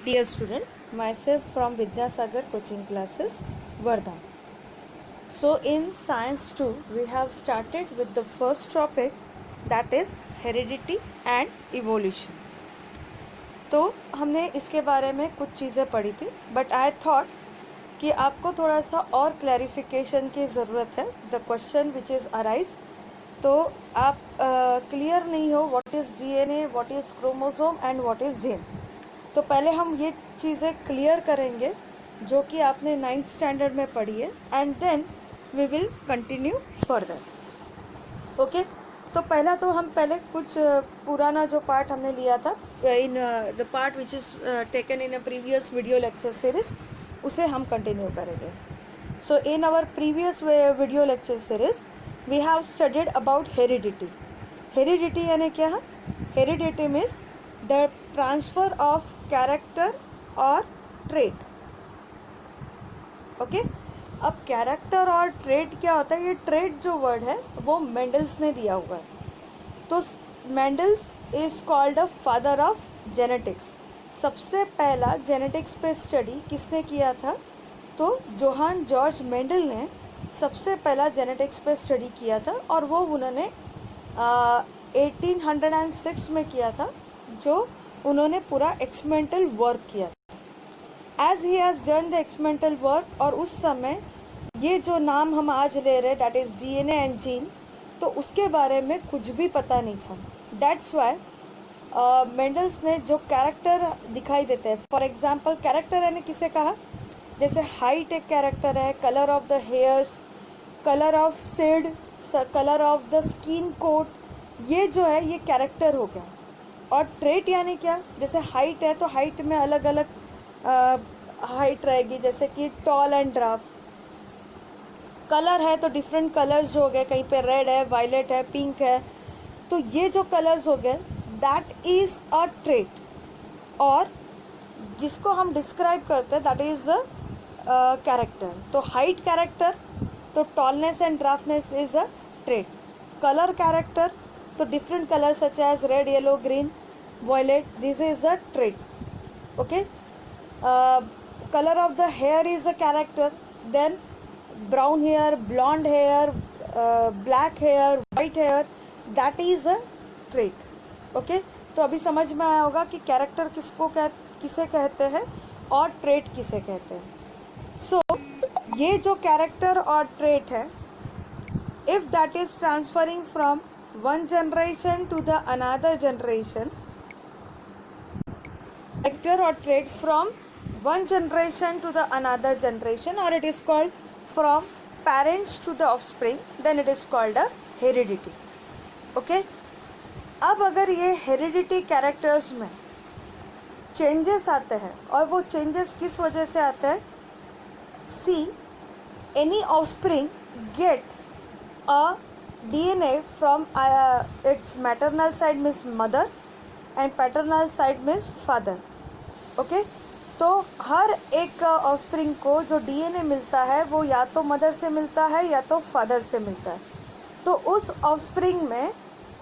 Dear student, myself from Vidyasagar coaching classes, Vardhan. So in science 2, we have started with the first topic, that is heredity and evolution. तो हमने इसके बारे में कुछ चीज़ें पढ़ी थी, बट आई थॉट कि आपको थोड़ा सा और क्लैरिफिकेशन की ज़रूरत है. The question which is arise, तो आप क्लियर नहीं हो what is DNA, what is chromosome and what is gene. तो पहले हम ये चीज़ें क्लियर करेंगे जो कि आपने 9th स्टैंडर्ड में पढ़ी है, and then we will continue further. Okay, तो पहला तो हम पहले कुछ पुराना जो पार्ट हमने लिया था in the part which is taken in a previous video lecture series, उसे हम कंटिन्यू करेंगे. So in our previous video lecture series we have studied about heredity. Heredity यानी क्या है? Heredity means the transfer of character और trait. Okay, अब character और trait क्या होता है? ये ट्रेट जो वर्ड है वो मेंडल्स ने दिया हुआ है. तो Mendel's is called a father of genetics. सबसे पहला जेनेटिक्स पे स्टडी किसने किया था? तो जोहान जॉर्ज मेंडल ने सबसे पहला जेनेटिक्स पे स्टडी किया था, और वो उन्होंने 1806 में किया था, जो उन्होंने पूरा एक्सपेरिमेंटल वर्क किया. As he has done the experimental work, और उस समय ये जो नाम हम आज ले रहे हैं that is DNA and gene, तो उसके बारे में कुछ भी पता नहीं था. दैट्स वाई मेंडल्स ने जो कैरेक्टर दिखाई देते हैं, फॉर एग्जांपल कैरेक्टर यानी किसे कहा? जैसे हाइट एक कैरेक्टर है, colour of the hairs, colour of seed, colour of the skin coat, ये जो है ये कैरेक्टर हो गया. और ट्रेट यानी क्या? जैसे हाइट है तो हाइट में अलग अलग हाइट रहेगी, जैसे कि टॉल एंड ड्राफ. कलर है तो डिफरेंट कलर्स हो गए, कहीं पे रेड है, वायलेट है, पिंक है. तो ये जो कलर्स हो गए दैट इज़ अ ट्रेट, और जिसको हम डिस्क्राइब करते हैं दैट इज़ अ कैरेक्टर. तो हाइट कैरेक्टर, तो tallness and dwarfness is a trait. Colour character, तो different colour such as red, yellow, green, violet, this is a trait. Okay, colour of the hair is a character. Then brown hair, blond hair, black hair, white hair, that is a trait. Okay, तो अभी समझ में आया होगा कि character किसे कहते हैं और ट्रेट किसे कहते हैं. सो ये जो कैरेक्टर और ट्रेट है, if that is transferring from one generation to the another generation, character or trait from one generation to the another generation, or it is called from parents to the offspring, then it is called a heredity. Okay, अब अगर ये heredity characters में changes आते हैं, और वो changes किस वजह से आते हैं? See, any offspring get a DNA from its maternal side means mother and paternal side means father. Okay, तो हर एक ऑफस्प्रिंग को जो DNA मिलता है वो या तो मदर से मिलता है या तो फादर से मिलता है. तो उस ऑफस्प्रिंग में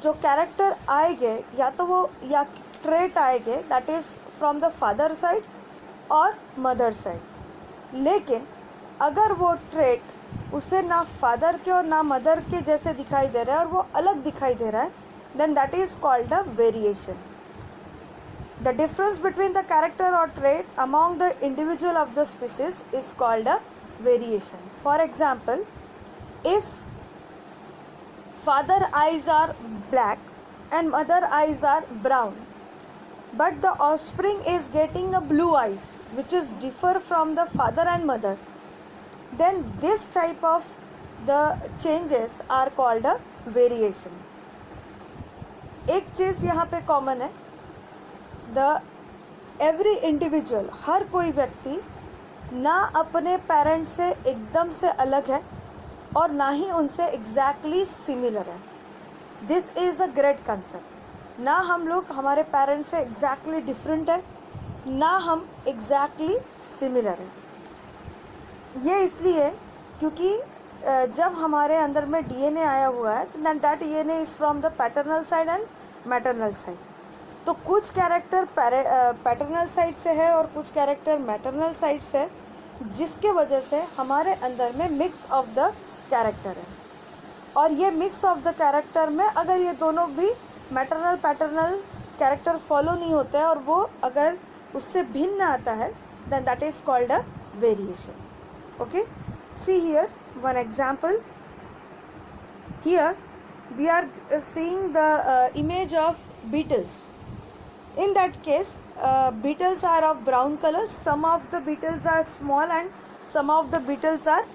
जो कैरेक्टर आएंगे या तो वो या ट्रेट आएंगे that is from the father side और मदर साइड. लेकिन अगर वो ट्रेट उसे ना फादर के और ना मदर के जैसे दिखाई दे रहा है और वो अलग दिखाई दे रहा है, then that is called a variation. The difference between the character और trait among the individual of the species is called a variation. For example, if father eyes are black and mother eyes are brown, but the offspring is getting a blue eyes which is differ from the father and mother, then this type of the changes are called a variation. एक चीज़ यहाँ पे common है, the every individual, हर कोई व्यक्ति ना अपने parents से एकदम से अलग है और ना ही उनसे एग्जैक्टली सिमिलर है. This is a great concept. ना हम लोग हमारे पेरेंट्स से एग्जैक्टली डिफरेंट है, ना हम एग्जैक्टली सिमिलर हैं. ये इसलिए क्योंकि जब हमारे अंदर में डीएनए आया हुआ है तो that DNA is from the paternal side and maternal side. तो कुछ कैरेक्टर पैटर्नल साइड से है और कुछ कैरेक्टर मैटरनल साइड से है, जिसके वजह से हमारे अंदर में मिक्स ऑफ द कैरेक्टर है। और ये मिक्स ऑफ द कैरेक्टर में अगर ये दोनों भी मैटरनल पैटर्नल कैरेक्टर फॉलो नहीं होते हैं और वो अगर उससे भिन्न आता है, then that is called a variation. Okay, see here one example. Here we are seeing the image of beetles. In that case, beetles are of brown color. Some of the beetles are small and some of the beetles are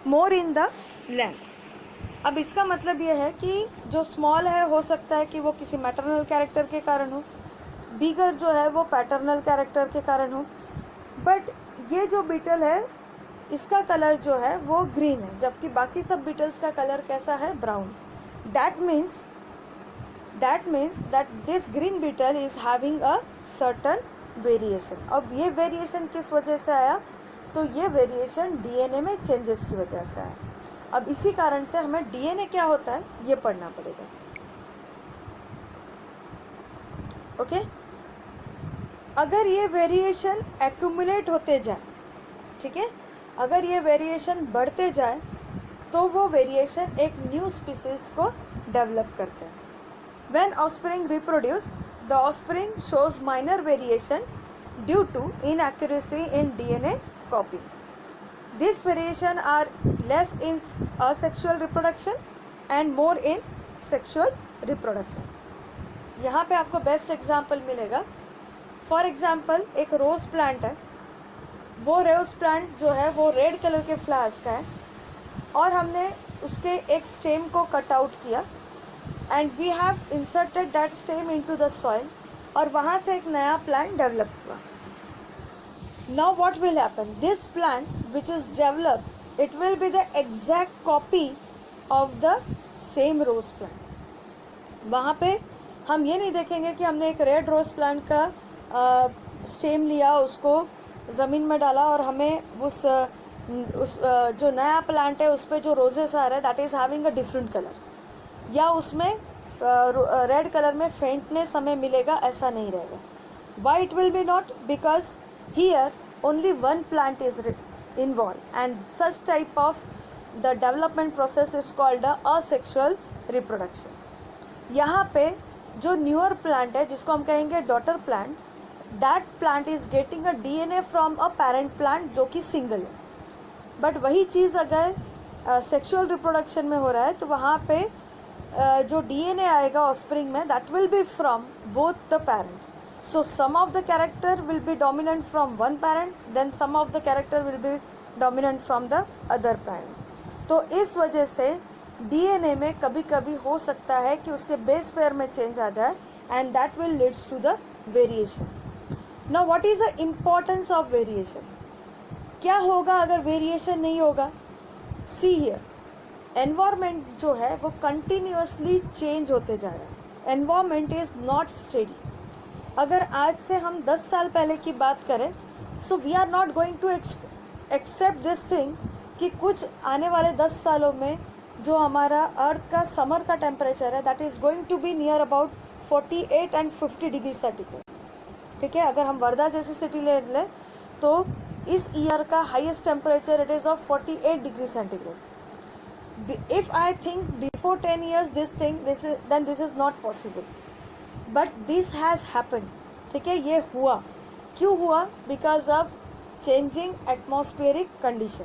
more in the length. अब इसका मतलब ये है कि जो small है हो सकता है कि वो किसी मैटरनल कैरेक्टर के कारण हो, बिगर जो है वो पैटर्नल कैरेक्टर के कारण हो, बट ये जो बीटल है इसका कलर जो है वो ग्रीन है, जबकि बाकी सब बीटल्स का कलर कैसा है, brown. That means that this green beetle is having a certain variation. अब ये वेरिएशन किस वजह से आया, तो ये वेरिएशन डीएनए में चेंजेस की वजह से आया. अब इसी कारण से हमें डीएनए क्या होता है ये पढ़ना पड़ेगा. ओके, अगर ये वेरिएशन एक्यूमुलेट होते जाए, ठीक है, अगर ये वेरिएशन बढ़ते जाए तो वो वेरिएशन एक न्यू स्पीसीज को डेवलप करते हैं. When offspring reproduce, the offspring shows minor variation due to inaccuracy in DNA copy. This variation are less in asexual reproduction and more in sexual reproduction. यहाँ पे आपको बेस्ट एग्जाम्पल मिलेगा. For example एक rose plant है, वो रोज़ plant जो है वो रेड कलर के फ्लावर्स का है और हमने उसके एक स्टेम को कट आउट किया and we have inserted that stem into the soil और वहाँ से एक नया प्लांट डेवलप हुआ. Now what will happen, this plant which is developed, it will be the exact copy of the same rose plant. वहाँ पे हम ये नहीं देखेंगे कि हमने एक रेड रोज़ प्लांट का स्टेम लिया, उसको ज़मीन में डाला और हमें उस जो नया प्लांट है उस पर जो रोजेस आ रहे हैं that is having a different colour, या उसमें रेड कलर में फेंटनेस हमें मिलेगा, ऐसा नहीं रहेगा. Why it will B not, because here only one plant is involve and such type of the development process is called a asexual reproduction. यहाँ पे जो न्यूअर प्लांट है जिसको हम कहेंगे daughter plant, that plant is getting a DNA from a parent plant जो कि single है. बट वही चीज़ अगर सेक्सुअल रिप्रोडक्शन में हो रहा है तो वहाँ पे जो डीएनए आएगा ऑफस्प्रिंग में, that will be from both the parents. So some of the character will be dominant from one parent, then some of the character will be dominant from the other parent. तो इस वजह से DNA में कभी कभी हो सकता है कि उसके बेस पेयर में चेंज आ जाए and that will leads to the variation. Now what is the importance of variation, क्या होगा अगर वेरिएशन नहीं होगा. सी हियर, एनवायरनमेंट जो है वो कंटिन्यूसली चेंज होते जा रहा है. Environment is not steady. अगर आज से हम 10 साल पहले की बात करें, so we are not going to accept this thing कि कुछ आने वाले 10 सालों में जो हमारा अर्थ का समर का टेम्परेचर है that is going to be near about 48 and 50 degree centigrade. ठीक है, अगर हम वर्धा जैसी सिटी ले लें तो इस ईयर का highest temperature it is of 48 degree centigrade. If I think before 10 years this is not possible, but this has happen. ठीक है, ये हुआ. क्यों हुआ? Because of changing atmospheric condition.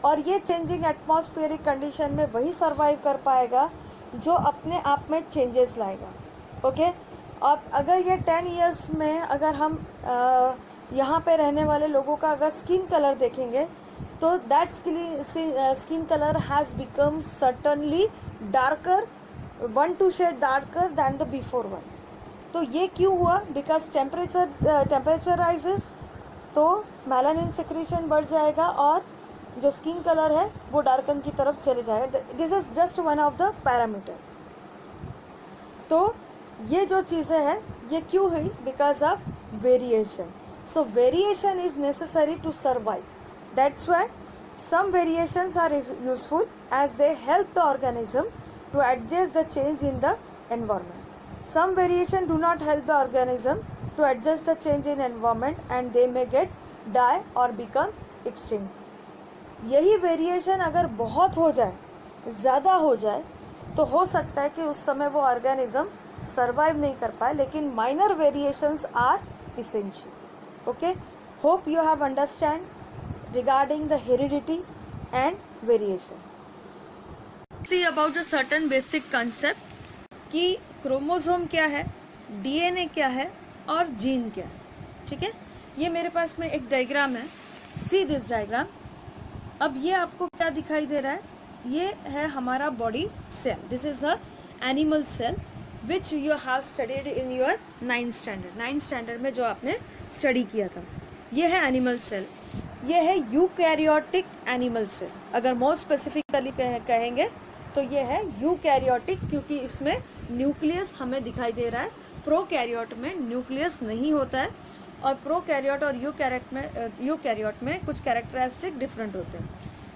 और ये चेंजिंग एटमॉस्फेरिक कंडीशन में वही सर्वाइव कर पाएगा जो अपने आप में चेंजेस लाएगा. ओके, अब अगर ये 10 years में अगर हम यहाँ पे रहने वाले लोगों का अगर स्किन कलर देखेंगे तो that skin colour has become certainly darker, 1-2 shade darker than the before one. तो ये क्यों हुआ? बिकॉज टेम्परेचर राइजेस तो मेलानिन सिक्रीशन बढ़ जाएगा और जो स्किन कलर है वो डार्कन की तरफ चले जाएगा. This is just one of the parameter. तो ये जो चीज़ें हैं ये क्यों हुई? Because of variation. So variation is necessary to survive. That's why some variations are useful as they help the organism to adjust the change in the environment. Some variation do not help the organism to adjust the change in environment and they may get die or become extinct. यही variation अगर बहुत हो जाए, ज़्यादा हो जाए, तो हो सकता है कि उस समय वो ऑर्गेनिज्म सर्वाइव नहीं कर पाए, लेकिन minor variations are essential. Okay, hope you have understand regarding the heredity and variation. See about the certain basic concept कि क्रोमोसोम क्या है, डीएनए क्या है और जीन क्या है. ठीक है, ये मेरे पास में एक डायग्राम है. See this diagram. अब ये आपको क्या दिखाई दे रहा है? ये है हमारा body cell. This is a animal cell which you have studied in your 9th standard. 9th standard में जो आपने स्टडी किया था, ये है एनिमल सेल. ये है यूकैरियोटिक एनिमल सेल. अगर मोर स्पेसिफिकली कहेंगे तो ये है यूकैरियोटिक, क्योंकि इसमें न्यूक्लियस हमें दिखाई दे रहा है. प्रोकैरियोट में न्यूक्लियस नहीं होता है, और प्रोकैरियोट और यूकैरियोट में कुछ कैरेक्टरिस्टिक डिफरेंट होते हैं.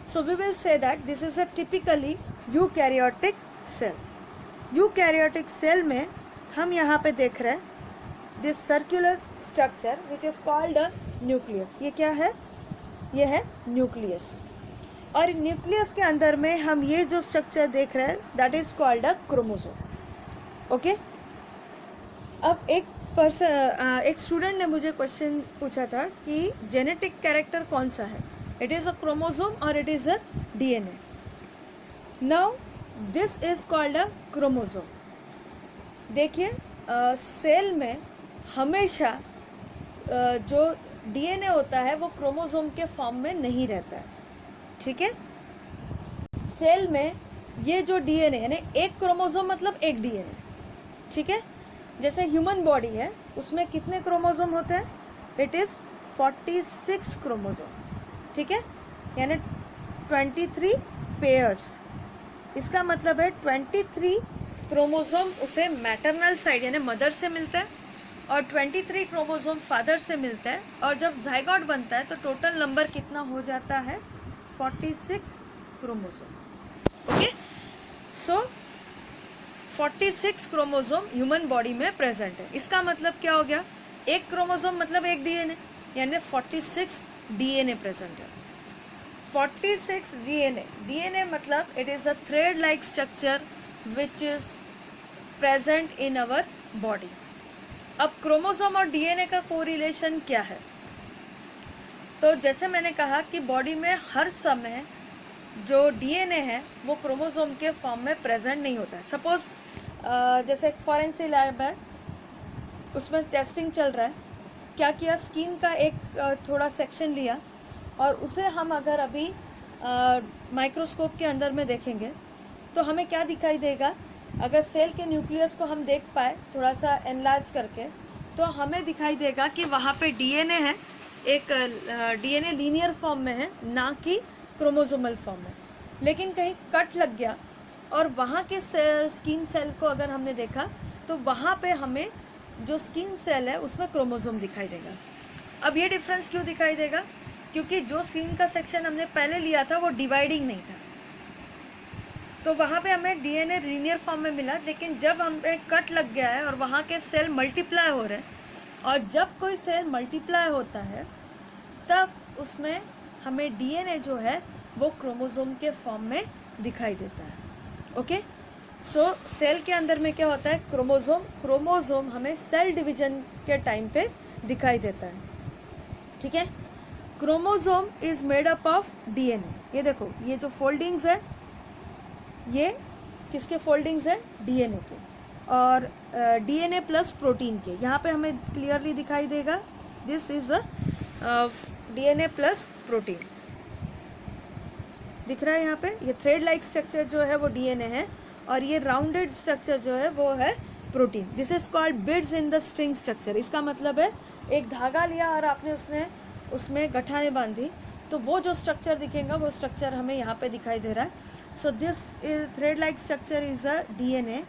So we will say that this is a typically eukaryotic cell. Eukaryotic cell में हम यहाँ पे देख रहे हैं this circular structure which is called a nucleus. ये क्या है? ये है न्यूक्लियस. और न्यूक्लियस के अंदर में हम ये जो स्ट्रक्चर देख रहे हैं that is called a chromosome. Okay, अब एक स्टूडेंट ने मुझे क्वेश्चन पूछा था कि जेनेटिक कैरेक्टर कौन सा है, इट इज़ अ क्रोमोसोम और it is a DNA. Now this is called a chromosome. देखिए, सेल में हमेशा जो डीएनए होता है वो क्रोमोसोम के फॉर्म में नहीं रहता है. ठीक है, सेल में ये जो डीएनए यानी एक क्रोमोसोम मतलब एक डीएनए. ठीक है, जैसे ह्यूमन बॉडी है उसमें कितने क्रोमोसोम होते हैं? It is 46 chromosome. ठीक है, यानी 23 पेयर्स. इसका मतलब है 23 क्रोमोसोम उसे मैटरनल साइड यानी मदर से मिलता है और 23 क्रोमोसोम फादर से मिलता है. और जब जाइगोट बनता है तो टोटल नंबर कितना हो जाता है? 46 क्रोमोसोम. ओके, सो 46 क्रोमोसोम ह्यूमन बॉडी में प्रेजेंट है. इसका मतलब क्या हो गया? एक क्रोमोसोम मतलब एक डीएनए, यानी 46 डीएनए प्रेजेंट है. 46 डीएनए मतलब it is a thread like structure which is present in our body. अब क्रोमोसोम और डीएनए का कोरिलेशन क्या है? तो जैसे मैंने कहा कि बॉडी में हर समय जो डीएनए है वो क्रोमोसोम के फॉर्म में प्रेजेंट नहीं होता है. सपोज जैसे एक फॉरेंसिक लैब है, उसमें टेस्टिंग चल रहा है. क्या किया? स्किन का एक थोड़ा सेक्शन लिया और उसे हम अगर अभी माइक्रोस्कोप के अंदर में देखेंगे तो हमें क्या दिखाई देगा? अगर सेल के न्यूक्लियस को हम देख पाए थोड़ा सा एनलार्ज करके, तो हमें दिखाई देगा कि वहाँ पे डीएनए है. एक डीएनए लीनियर फॉर्म में है, ना कि क्रोमोसोमल फॉर्म में. लेकिन कहीं कट लग गया और वहाँ के स्किन सेल को अगर हमने देखा तो वहाँ पे हमें जो स्किन सेल है उसमें क्रोमोसोम दिखाई देगा. अब ये डिफरेंस क्यों दिखाई देगा? क्योंकि जो स्किन का सेक्शन हमने पहले लिया था वो डिवाइडिंग नहीं था, तो वहाँ पे हमें डीएनए लीनियर फॉर्म में मिला. लेकिन जब हमें कट लग गया है और वहाँ के सेल मल्टीप्लाई हो रहे हैं, और जब कोई सेल मल्टीप्लाई होता है तब उसमें हमें डीएनए जो है वो क्रोमोसोम के फॉर्म में दिखाई देता है. ओके, सो सेल के अंदर में क्या होता है? क्रोमोसोम हमें सेल डिवीजन के टाइम पे दिखाई देता है. ठीक है, chromosome is made up of DNA. ये देखो, ये जो फोल्डिंग्स है ये किसके फोल्डिंग्स है? डीएनए के, और डीएनए प्लस प्रोटीन के. यहाँ पे हमें क्लियरली दिखाई देगा this is a DNA plus protein दिख रहा है यहाँ पे. ये थ्रेड लाइक स्ट्रक्चर जो है वो डीएनए है और ये राउंडेड स्ट्रक्चर जो है वो है protein. This is called beads in the string structure. इसका मतलब है एक धागा लिया और आपने उसमें गठाएं बांधी तो वो जो स्ट्रक्चर दिखेगा वो स्ट्रक्चर हमें यहाँ पे दिखाई दे रहा है. So this is thread like structure is a DNA,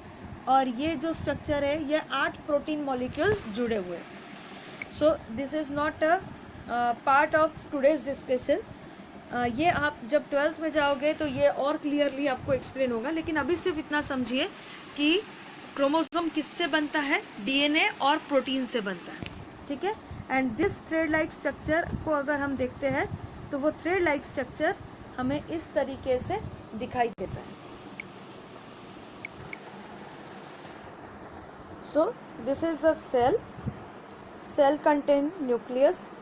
और ये जो स्ट्रक्चर है ये 8 प्रोटीन मॉलिक्यूल जुड़े हुए. So this is not a part of today's discussion. ये आप जब 12th में जाओगे तो ये और क्लियरली आपको एक्सप्लेन होगा, लेकिन अभी सिर्फ इतना समझिए कि क्रोमोसोम किससे बनता है? डीएनए और प्रोटीन से बनता है, ठीक है। And this thread like structure को अगर हम देखते हैं तो वो थ्रेड लाइक स्ट्रक्चर हमें इस तरीके से दिखाई देता है। So this is a cell, cell contain nucleus,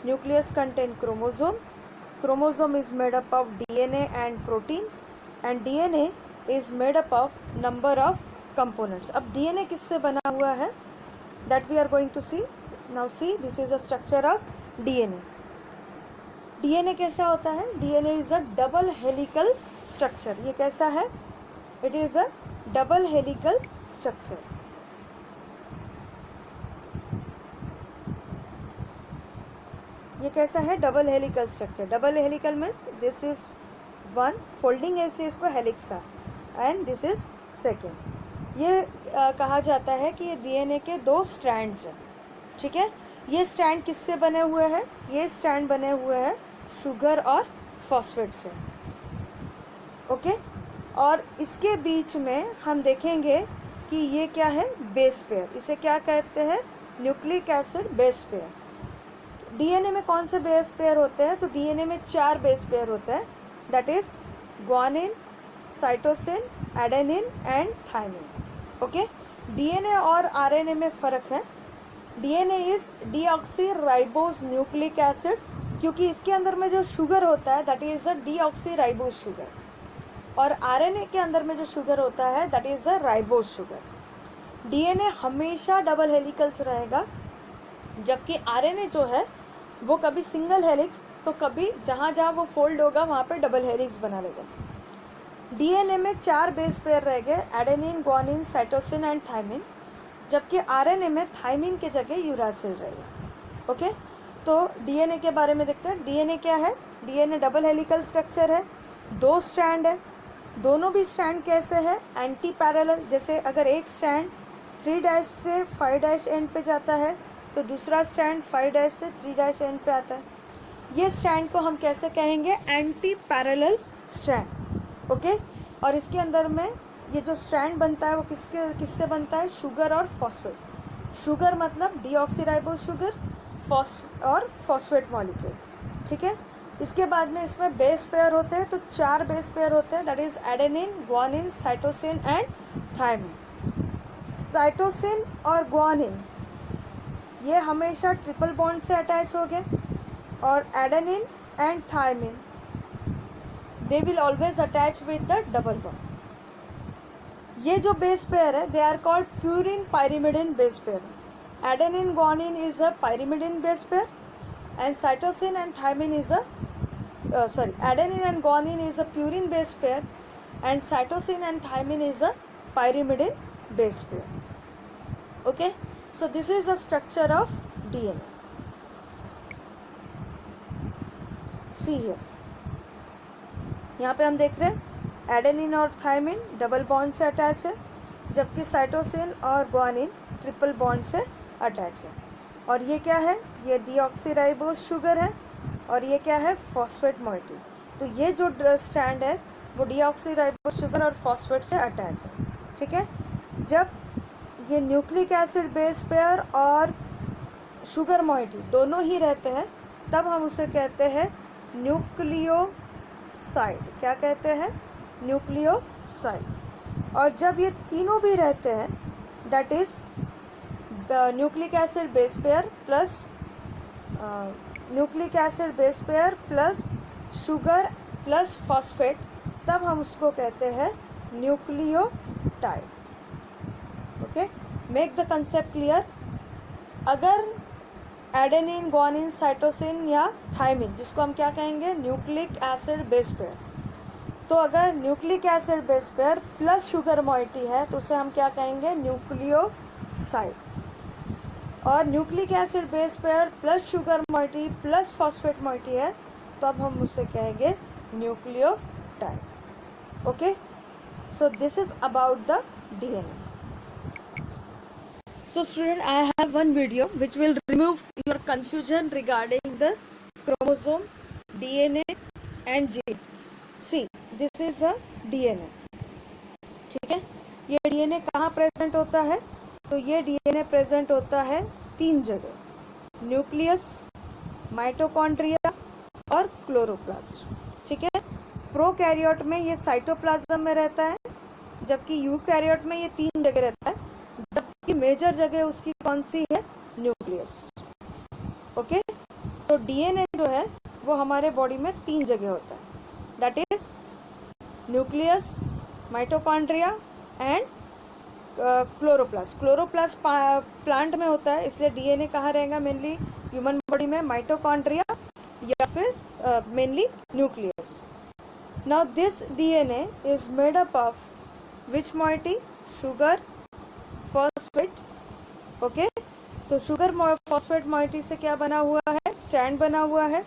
nucleus contain chromosome, chromosome is made up of DNA and protein, and DNA is made up of number of components. अब DNA किससे बना हुआ है? That we are going to see. Now see, this is a structure of DNA. DNA कैसा होता है? DNA is a double helical structure. ये कैसा है? It is a double helical structure. ये कैसा है? Double helical structure. Double helical means this is one, folding ऐसे इसको हेलिक्स का, एंड दिस इज सेकेंड। ये कहा जाता है कि ये डीएनए के 2 स्ट्रैंड्स हैं, ठीक है। ये स्ट्रैंड किससे बने हुए हैं? ये स्ट्रैंड बने हुए हैं शुगर और फॉस्फेट से, ओके। और इसके बीच में हम देखेंगे कि ये क्या है? Base pair. इसे क्या कहते हैं? Nucleic acid base pair. DNA में कौन से बेस पेयर होते हैं? तो डीएनए में 4 बेस पेयर होते हैं, that is guanine, cytosine, adenine and thymine, okay. DNA और आरएनए में फ़र्क है। DNA is deoxyribose nucleic acid, क्योंकि इसके अंदर में जो शुगर होता है that is a deoxyribose sugar, और आरएनए के अंदर में जो शुगर होता है that is a ribose sugar. DNA हमेशा डबल हेलिकल्स रहेगा, जबकि आरएनए जो है वो कभी सिंगल हेलिक्स तो कभी जहाँ जहाँ वो फोल्ड होगा वहाँ पे डबल हेलिक्स बना लेगा। डीएनए में 4 बेस पेयर रहेंगे, adenine, guanine, cytosine and thymine, जबकि आरएनए में थाइमिन के जगह यूरासिल रहेगा, ओके। तो डीएनए के बारे में देखते हैं। डीएनए क्या है? डीएनए डबल हेलिकल स्ट्रक्चर है, 2 स्ट्रैंड है। दोनों भी स्ट्रैंड कैसे है? Anti parallel. जैसे अगर एक स्ट्रैंड 3' से 5' एंड पे जाता है तो दूसरा स्ट्रैंड 5' से 3' एंड पे आता है। ये स्ट्रैंड को हम कैसे कहेंगे? Anti parallel strand, okay. और इसके अंदर में ये जो स्ट्रैंड बनता है वो किससे बनता है? शुगर और फॉस्फेट। शुगर मतलब डीऑक्सीराइबोज शुगर, और फॉस्फेट मॉलिक्यूल, ठीक है। इसके बाद में इसमें बेस पेयर होते हैं, तो 4 बेस पेयर होते हैं, that is adenine, guanine, cytosine and thymine. Cytosine और ग्वानिन ये हमेशा ट्रिपल बॉन्ड से अटैच हो गए, और adenine and thymine they will always attach with the double bond. ये जो बेस पेयर है they are called purine pyrimidine base pair. Adenine guanine is a pyrimidine base pair, and cytosine and thymine is a adenine and guanine is a purine base pair, and cytosine and thymine is a pyrimidine base pair, okay. So this is the structure of DNA. See here, यहाँ पे हम देख रहे हैं adenine और thymine double bond से attach है, जबकि साइटोसिन और ग्वानिन ट्रिपल बॉन्ड से अटैच है। और ये क्या है? ये डीऑक्सीराइबोज शुगर है, और ये क्या है? Phosphate moiety. तो ये जो स्ट्रैंड है वो डीऑक्सीराइबोज शुगर और फॉस्फेट से अटैच है, ठीक है। जब ये न्यूक्लिक एसिड बेस पेयर और शुगर मॉइटी दोनों ही रहते हैं तब हम उसे कहते हैं न्यूक्लियोसाइड। क्या कहते हैं? न्यूक्लियोसाइड। और जब ये तीनों भी रहते हैं that is nucleic acid base pair plus nucleic acid base pair plus sugar plus phosphate, तब हम उसको कहते हैं nucleotide, okay. Make the concept clear. अगर एडेनिन, ग्वानिन, साइटोसिन या थाइमिन, जिसको हम क्या कहेंगे? न्यूक्लिक एसिड बेस पेयर, तो अगर nucleic acid base pair plus sugar moiety है तो उसे हम क्या कहेंगे? न्यूक्लियोसाइड। और nucleic acid base pair plus sugar moiety plus phosphate moiety है तो अब हम उसे कहेंगे nucleotide, okay. So this is about the DNA. So student, I have one video which will remove your confusion regarding the chromosome, DNA and gene. See, this is a DNA, ठीक है। ये DNA कहाँ present होता है? तो ये DNA present होता है 3 जगह, न्यूक्लियस, माइटोकॉन्ड्रिया और क्लोरोप्लास्ट। ठीक है, प्रोकैरियोट में ये साइटोप्लाज्म में रहता है, जबकि यूकैरियोट में ये 3 जगह रहता है, जबकि मेजर जगह उसकी कौन सी है? न्यूक्लियस। ओके, तो डीएनए जो है वो हमारे बॉडी में 3 जगह होता है, that is nucleus, mitochondria and chloroplast. Chloroplast plant में होता है, इसलिए डीएनए कहाँ रहेगा? मेनली ह्यूमन बॉडी में माइटोकॉन्ड्रिया या फिर mainly nucleus. Now this DNA is made up of which moiety? Sugar, phosphate. Okay, तो शुगर फॉस्फेट मॉइटी से क्या बना हुआ है? स्ट्रैंड बना हुआ है।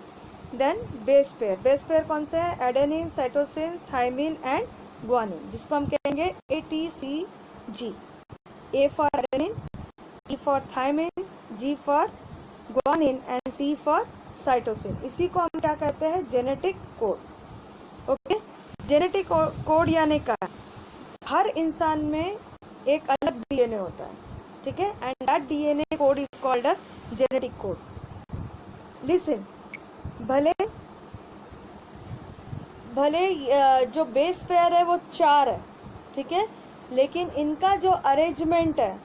Then base pair, base pair कौन से है? Adenine, cytosine, thymine and guanine, जिसको हम कहेंगे ATCG। A for adenine, E for thymine, G for guanine and C for cytosine। इसी को हम क्या कहते हैं? Genetic code. Okay, genetic code यानी का हर इंसान में एक अलग डीएनए होता है, ठीक है, and that DNA code is called a genetic code. Listen, भले जो बेस पेयर है वो 4 है, ठीक है, लेकिन इनका जो अरेंजमेंट है,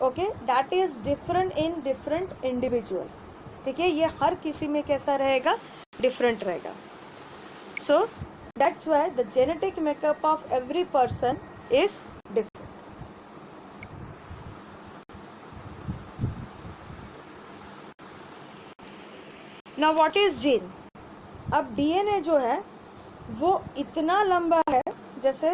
okay, that is different in different individual. ठीक है, ये हर किसी में कैसा रहेगा? डिफरेंट रहेगा। So that's why the genetic makeup of every person is different. Now what is gene? अब डीएनए जो है वो इतना लंबा है, जैसे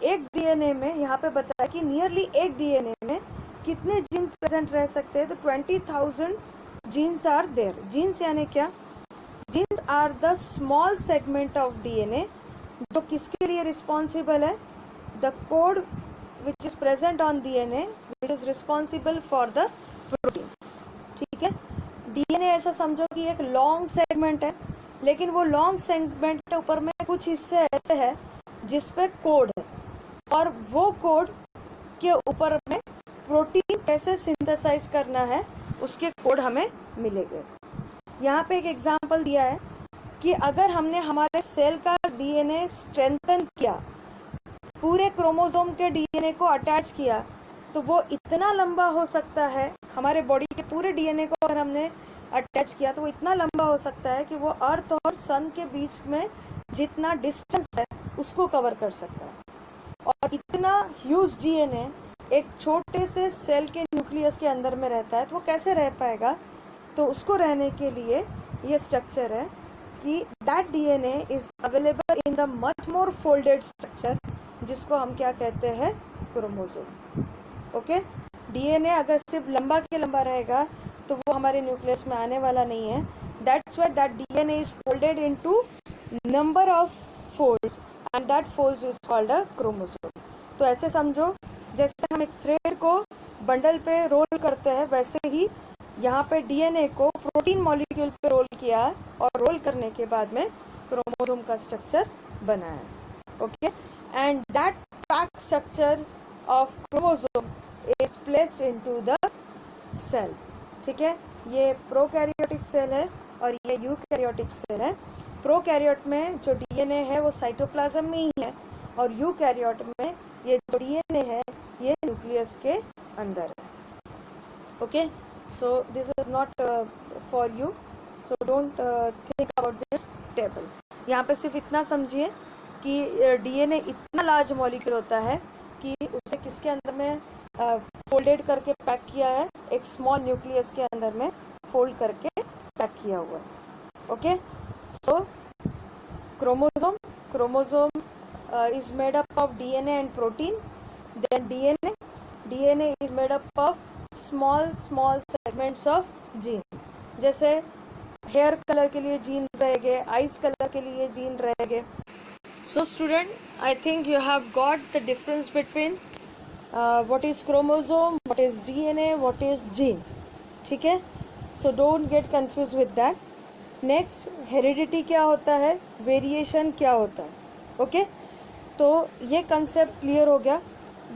एक डीएनए में यहाँ पे बताया कि नियरली एक डीएनए में कितने जीन प्रेजेंट रह सकते हैं? तो 20,000 जीन्स आर देयर। जीन्स यानी क्या? Genes are the small segment of DNA जो किसके लिए रिस्पॉन्सिबल है? The code which is present on DNA which is responsible for the protein. ठीक है, डीएनए ऐसा समझो कि एक लॉन्ग सेगमेंट है, लेकिन वो लॉन्ग सेगमेंट के ऊपर में कुछ हिस्से ऐसे हैं जिस पे कोड है, और वो कोड के ऊपर में प्रोटीन कैसे सिंथेसाइज करना है उसके कोड हमें मिलेंगे। यहाँ पे एक एग्जांपल दिया है कि अगर हमने हमारे सेल का डीएनए स्ट्रेंथन किया, पूरे क्रोमोसोम के डीएनए को अटैच किया, तो वो इतना लंबा हो सकता है, हमारे बॉडी के पूरे डीएनए को अगर हमने अटैच किया तो वो इतना लंबा हो सकता है कि वो अर्थ और सन के बीच में जितना डिस्टेंस है उसको कवर कर सकता है। और इतना ह्यूज डीएनए एक छोटे से सेल के न्यूक्लियस के अंदर में रहता है, तो वो कैसे रह पाएगा? तो उसको रहने के लिए ये स्ट्रक्चर है कि that DNA is available in the much more folded structure, जिसको हम क्या कहते हैं? क्रोमोसोम। ओके, डीएनए अगर सिर्फ लंबा के लंबा रहेगा तो वो हमारे न्यूक्लियस में आने वाला नहीं है। That's why that DNA is folded into number of folds and that folds is called a chromosome. तो ऐसे समझो, जैसे हम एक थ्रेड को बंडल पे रोल करते हैं, वैसे ही यहाँ पे डीएनए को प्रोटीन मॉलिक्यूल पे रोल किया है, और रोल करने के बाद में क्रोमोसोम का स्ट्रक्चर बना है। Okay, and that packed structure of chromosome is placed into the cell. ठीक है, ये प्रोकैरियोटिक सेल है और ये यूकैरियोटिक सेल है। प्रोकैरियोट में जो डीएनए है वो साइटोप्लाज्म में ही है, और यूकैरियोट में ये जो डीएनए है ये न्यूक्लियस के अंदर है। Okay, so this is not for you, so don't think about this table। यहाँ पे सिर्फ इतना समझिए कि डीएनए इतना लार्ज मॉलिक्यूल होता है कि उसे किसके अंदर में फोल्डेड करके पैक किया है? एक स्मॉल न्यूक्लियस के अंदर में फोल्ड करके पैक किया हुआ है। Okay, so chromosome is made up of DNA and protein, then DNA is made up of small segments of gene। जैसे हेयर कलर के लिए जीन रहेंगे, आइज कलर के लिए जीन रहेंगे। So student, I think you have got the difference between what is chromosome, what is DNA, what is gene. ठीक है, so don't get confuse with that. Next, heredity क्या होता है, variation क्या होता है। ओके, तो ये कंसेप्ट क्लियर हो गया।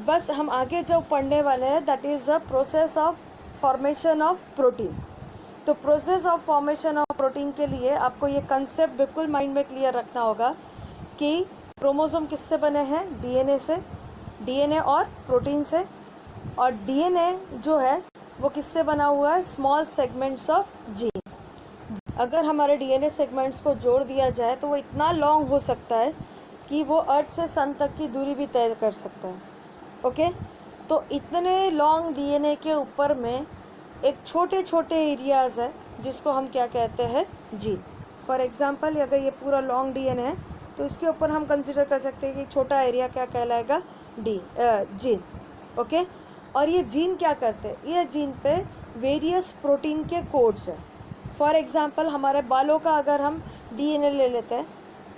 बस हम आगे जो पढ़ने वाले हैं that is the process of formation of protein. तो process of formation of protein के लिए आपको ये कंसेप्ट बिल्कुल माइंड में क्लियर रखना होगा कि क्रोमोसोम किससे बने हैं, डीएनए से, डीएनए और प्रोटीन से, और डीएनए जो है वो किससे बना हुआ है, स्मॉल सेगमेंट्स ऑफ जीन। अगर हमारे डीएनए सेगमेंट्स को जोड़ दिया जाए तो वो इतना लॉन्ग हो सकता है कि वो अर्थ से सन तक की दूरी भी तय कर सकता है। ओके, तो इतने लॉन्ग डीएनए के ऊपर में एक छोटे छोटे एरियाज़ है जिसको हम क्या कहते हैं, जीन। फॉर एग्जांपल अगर ये पूरा लॉन्ग डीएनए है तो इसके ऊपर हम कंसिडर कर सकते हैं कि छोटा एरिया क्या कहलाएगा, जीन। ओके, और ये जीन क्या करते हैं, ये जीन पे वेरियस प्रोटीन के कोड्स हैं। फॉर एग्जांपल हमारे बालों का अगर हम डीएनए ले लेते हैं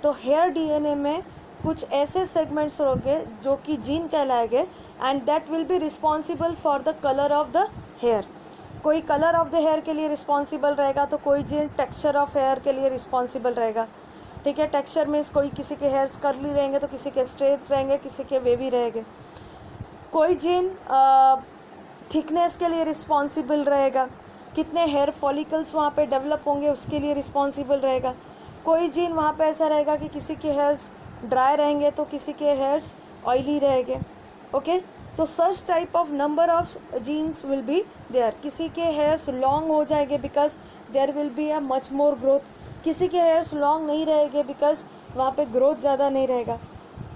तो हेयर डीएनए में कुछ ऐसे सेगमेंट्स होंगे जो कि जीन कहलाएंगे and that will be responsible for the colour of the hair. कोई कलर ऑफ द हेयर के लिए रिस्पॉन्सिबल रहेगा तो कोई जीन टेक्सचर ऑफ हेयर के लिए रिस्पॉन्सिबल रहेगा। ठीक है, टेक्सचर में कोई किसी के हेयर्स कर्ली रहेंगे तो किसी के स्ट्रेट रहेंगे, किसी के वेवी रहेंगे। कोई जीन थिकनेस के लिए रिस्पॉन्सिबल रहेगा, कितने हेयर फॉलिकल्स वहाँ पे डेवलप होंगे उसके लिए रिस्पॉन्सिबल रहेगा। कोई जीन वहाँ पे ऐसा रहेगा कि किसी के हेयर्स ड्राई रहेंगे तो किसी के हेयर्स ऑयली रहेंगे। ओके, तो such type of number of genes will be there. किसी के हेयर्स लॉन्ग हो जाएंगे because there will be a much more growth, किसी के हेयर्स लॉन्ग नहीं रहेंगे बिकॉज वहाँ पे ग्रोथ ज़्यादा नहीं रहेगा।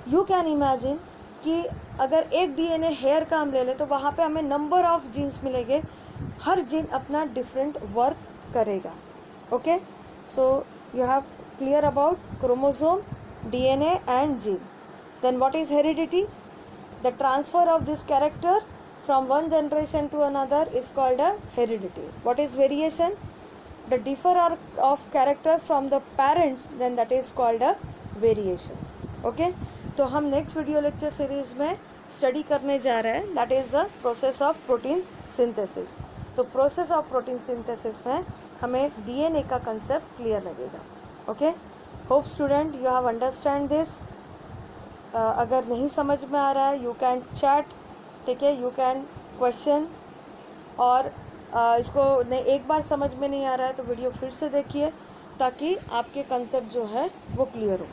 यू कैन इमेजिन कि अगर एक डीएनए हेयर का हम ले लें तो वहाँ पे हमें नंबर ऑफ जीन्स मिलेंगे, हर जीन अपना डिफरेंट वर्क करेगा। Okay, so you have clear about chromosome, DNA and gene. Then what is heredity? The transfer of this character from one generation to another is called a heredity. What is variation? The differ of character from the parents, then that is called a variation. Okay, तो हम next video lecture series में study करने जा रहे हैं that is the process of protein synthesis. तो process of protein synthesis में हमें डीएनए का कंसेप्ट क्लियर लगेगा। Okay, hope student you have understand this. अगर नहीं समझ में आ रहा है यू कैन चैट, ठीक है, यू कैन क्वेश्चन, और इसको एक बार समझ में नहीं आ रहा है तो वीडियो फिर से देखिए ताकि आपके कंसेप्ट जो है वो क्लियर हो।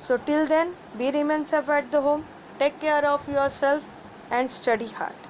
So till then, be remain safe at the home, take care of yourself and study hard.